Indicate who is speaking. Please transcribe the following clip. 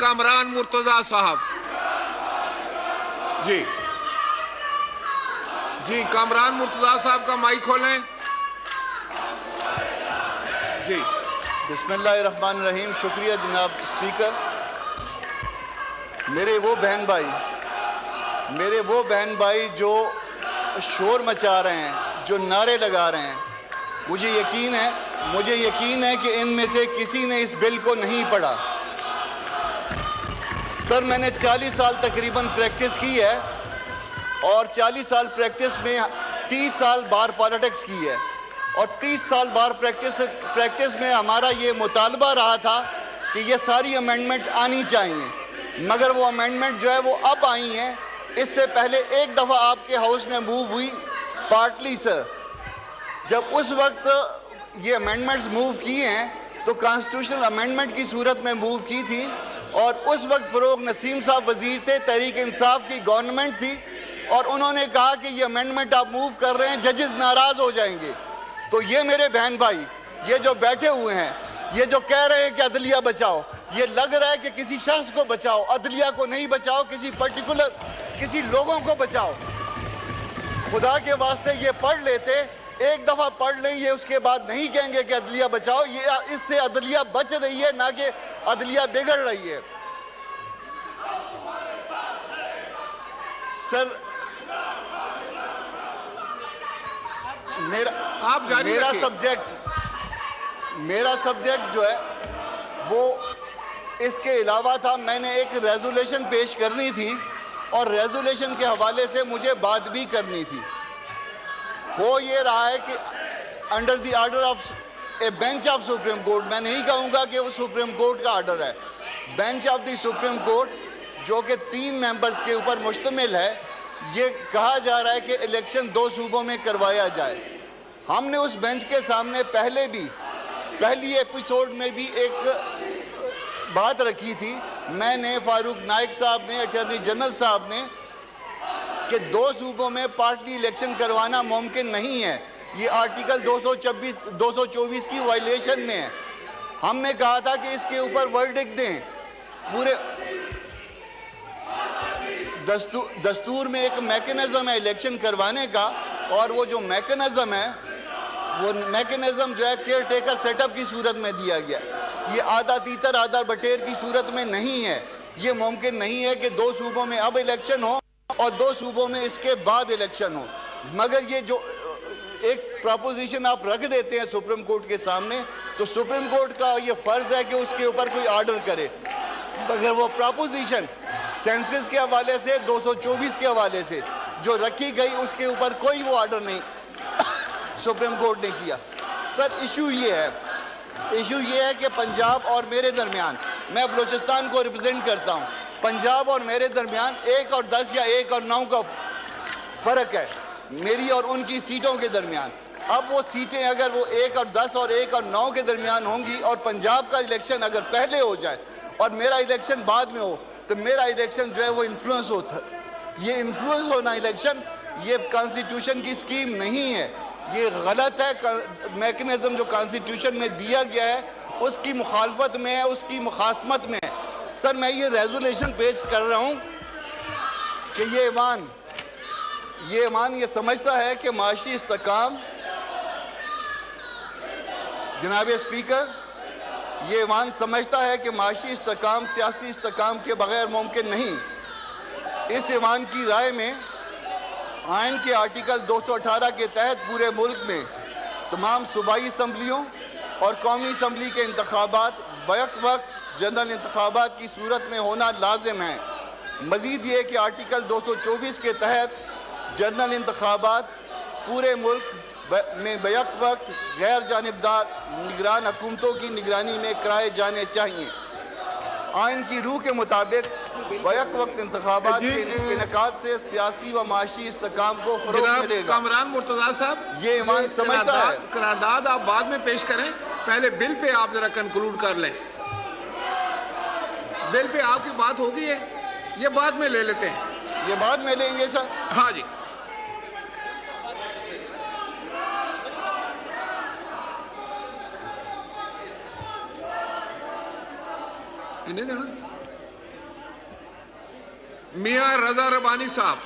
Speaker 1: कामरान मुर्तजा साहब। जी जी, कामरान मुर्तजा साहब का माइक खोलें। जी
Speaker 2: बिस्मिल्लाहिर्रहमानिर्रहीम। शुक्रिया जनाब स्पीकर। मेरे वो बहन भाई जो शोर मचा रहे हैं, जो नारे लगा रहे हैं, मुझे यकीन है कि इनमें से किसी ने इस बिल को नहीं पढ़ा। सर, मैंने 40 साल तकरीबन प्रैक्टिस की है और 40 साल प्रैक्टिस में 30 साल बार पॉलिटिक्स की है और 30 साल बार प्रैक्टिस में हमारा ये मुतालबा रहा था कि ये सारी अमेंडमेंट आनी चाहिए, मगर वो अमेंडमेंट जो है वो अब आई हैं। इससे पहले एक दफ़ा आपके हाउस में मूव हुई पार्टली सर। जब उस वक्त ये अमेंडमेंट्स मूव किए हैं तो कॉन्स्टिट्यूशनल अमेंडमेंट की सूरत में मूव की थी और उस वक्त फ़रोग नसीम साहब वज़ीर थे, तहरीक इंसाफ की गवर्नमेंट थी और उन्होंने कहा कि ये अमेंडमेंट आप मूव कर रहे हैं, जजेस नाराज़ हो जाएंगे। तो ये मेरे बहन भाई, ये जो बैठे हुए हैं, ये जो कह रहे हैं कि अदलिया बचाओ, ये लग रहा है कि किसी शख्स को बचाओ, अदलिया को नहीं बचाओ, किसी लोगों को बचाओ। खुदा के वास्ते ये पढ़ लेते, एक दफ़ा पढ़ लें, ये उसके बाद नहीं कहेंगे कि अदलिया बचाओ। ये इससे अदलिया बच रही है, ना कि अदलिया बिगड़ रही है। सर, मेरा सब्जेक्ट जो है वो इसके अलावा था। मैंने एक रेजोल्यूशन पेश करनी थी और रेजोल्यूशन के हवाले से मुझे बात भी करनी थी। हो ये रहा है कि under the order of A bench of supreme court, मैं नहीं कहूँगा कि वो सुप्रीम कोर्ट का आर्डर है, bench of the supreme court जो कि 3 मेंबर्स के ऊपर मुश्तमिल है, ये कहा जा रहा है कि इलेक्शन 2 सूबों में करवाया जाए। हमने उस बेंच के सामने पहली एपिसोड में भी एक बात रखी थी, मैंने, फारूक नाइक साहब ने, अटॉर्नी जनरल साहब ने, कि 2 सूबों में पार्टी इलेक्शन करवाना मुमकिन नहीं है, ये आर्टिकल 224 की वायलेशन में है। हमने कहा था कि इसके ऊपर वर्डिक्ट दें। पूरे दस्तूर में एक मैकेनिज्म है इलेक्शन करवाने का और वो जो मैकेनिज्म है, वो मैकेनिज्म जो है केयर टेकर सेटअप की सूरत में दिया गया। ये आधा तीतर आधा बटेर की सूरत में नहीं है। ये मुमकिन नहीं है कि 2 सूबों में अब इलेक्शन हो और 2 सूबों में इसके बाद इलेक्शन हो। मगर ये जो एक प्रपोजिशन आप रख देते हैं सुप्रीम कोर्ट के सामने, तो सुप्रीम कोर्ट का ये फ़र्ज़ है कि उसके ऊपर कोई आर्डर करे, मगर वो प्रपोजिशन सेंसस के हवाले से, 224 के हवाले से जो रखी गई, उसके ऊपर कोई वो आर्डर नहीं सुप्रीम कोर्ट ने किया। सर, इशू ये है कि पंजाब और मेरे दरमियान, मैं बलूचिस्तान को रिप्रेजेंट करता हूँ, पंजाब और मेरे दरमियान 1 और 10 या 1 और 9 का फ़र्क है, मेरी और उनकी सीटों के दरमियान। अब वो सीटें अगर वो 1 और 10 और 1 और 9 के दरमियान होंगी और पंजाब का इलेक्शन अगर पहले हो जाए और मेरा इलेक्शन बाद में हो, तो मेरा इलेक्शन जो है वो इन्फ्लुएंस होता है। ये इन्फ्लुएंस होना इलेक्शन, ये कॉन्स्टिट्यूशन की स्कीम नहीं है, ये गलत है। मैकेनिज्म जो कॉन्स्टिट्यूशन में दिया गया है उसकी मुखालफत में है, उसकी मुखासमत में है। सर, मैं ये रेजोल्यूशन पेश कर रहा हूँ कि ये ईमान ये समझता है कि माशी इस्तेकाम, जनाब स्पीकर, ये ईमान समझता है कि माशी इस्तेकाम सियासी इस्तेकाम के बगैर मुमकिन नहीं। इस ईमान की राय में आइन के आर्टिकल 218 के तहत पूरे मुल्क में तमाम सूबाई असम्बलियों और कौमी असम्बली के इंतखाबात बैक वक्त जनरल इंतखाबात की सूरत में होना लाजिम है। मज़ीद ये कि आर्टिकल 224 के तहत जनरल इंतखाबात पूरे मुल्क में बैक वक्त गैर जानिबदार निगरान हुकूमतों की निगरानी में कराए जाने चाहिए। आइन की रूह के मुताबिक बैक वक्त इंतखाबात के इनेकाद से सियासी व माशी इस्तेकाम को फ़रोग़ मिलेगा।
Speaker 1: कामरान मुर्तज़ा साहब,
Speaker 2: ये ईमान समझता है।
Speaker 1: करारदाद आप बाद में पेश करें, पहले बिल पे आप जरा कंक्लूड कर लें। बिल पे आपकी बात हो गई है, ये बाद में ले लेते हैं।
Speaker 2: ये बाद में लेंगे सर?
Speaker 1: हाँ जी। इन्हें देना मियां रजा रबानी साहब।